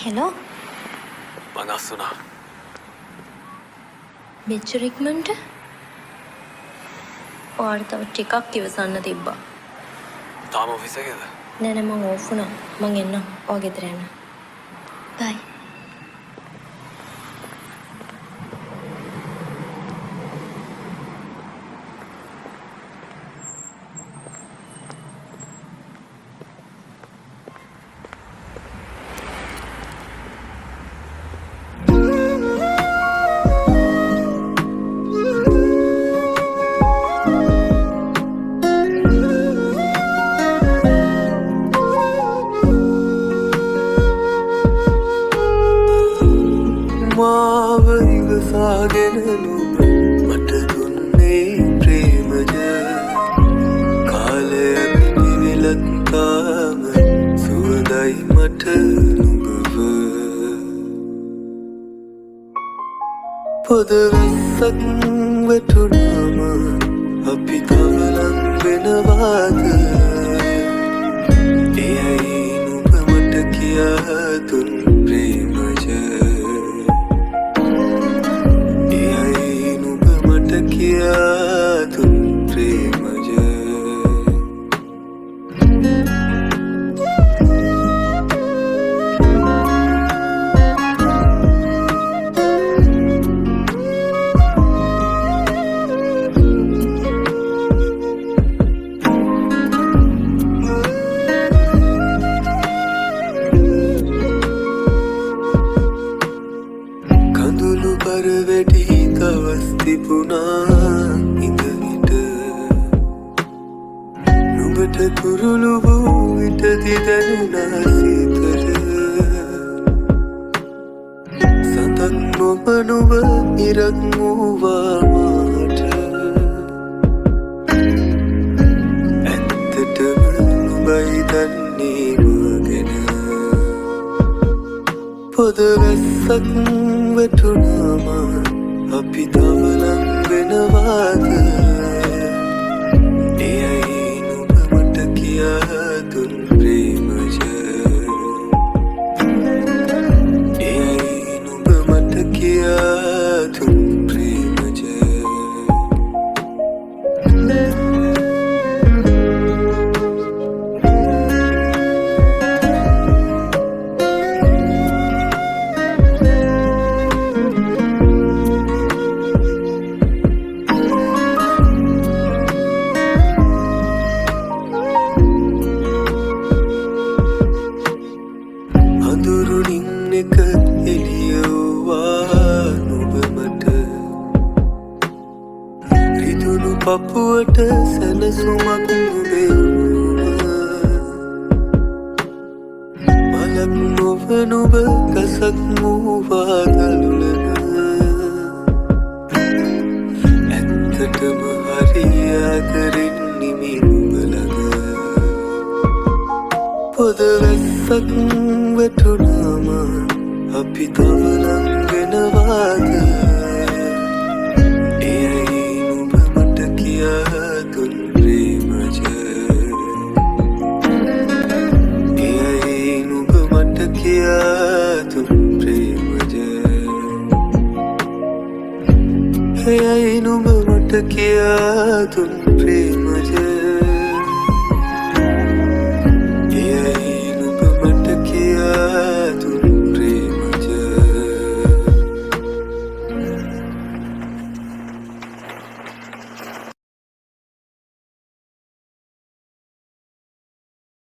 Hello මනස් වුණා මෙච්චර ඉක්මනට ඔයාලට තව ටිකක් ඉවසන්න තිබ්බා. තාම ඔෆිස් එකේද? නෑ නෑ මං ඕෆ් වුණා. මං එන්නම්. ඔයා ගෙදර යන්න. බයි. මාව ඉවසාගෙන නුඹ මට දුන්නේ ප්‍රේමද කාලය පිළිවෙලත් තාම සුවඳයි මට නුඹව පොදවස්සක් වැටුනාම අපි තව ලං වෙනවාද එයයි නුඹ මට කියා දුන් ප්‍රේමජ किया तुम प्रेम कंदुलु पर बैठी तवस्ती पुना ඉඳවිට නුඹට කුරුළු වූ විටදි දැනුණා සීතල සතක් නොබ නුඹ ඉරක් වූවා මාට ඇත්තටම නුඹයි දන්නේ මගෙන පොද වැස්සක් වැටුනාම අපි තව ලං වෙනවාද එයයි නුඹ මට කියා දුන් ප්‍රේමජ එයයි නුඹ මට කියා දුන් ප්‍රේමජ අඳුරුනින් එක එළියවුවා නුඹ මට රිදුණු පපුවට සැනසුමක් නුඹෙවුම මලක් නොව නුඹ ගසක් වූවා දළුලන ඇත්තටම හරියාදරෙන් නිමි නුඹ ළඟ පොද වැස්සක් වැටුනාම අපි තව ලං වෙනවාද එයයි නුඹ මට කියා දුන් ප්‍රේමජ එයයි නුඹ මට කියා දුන් ප්‍රේමජ එයයි නුඹ මට කියා දුන් ප්‍රේමජ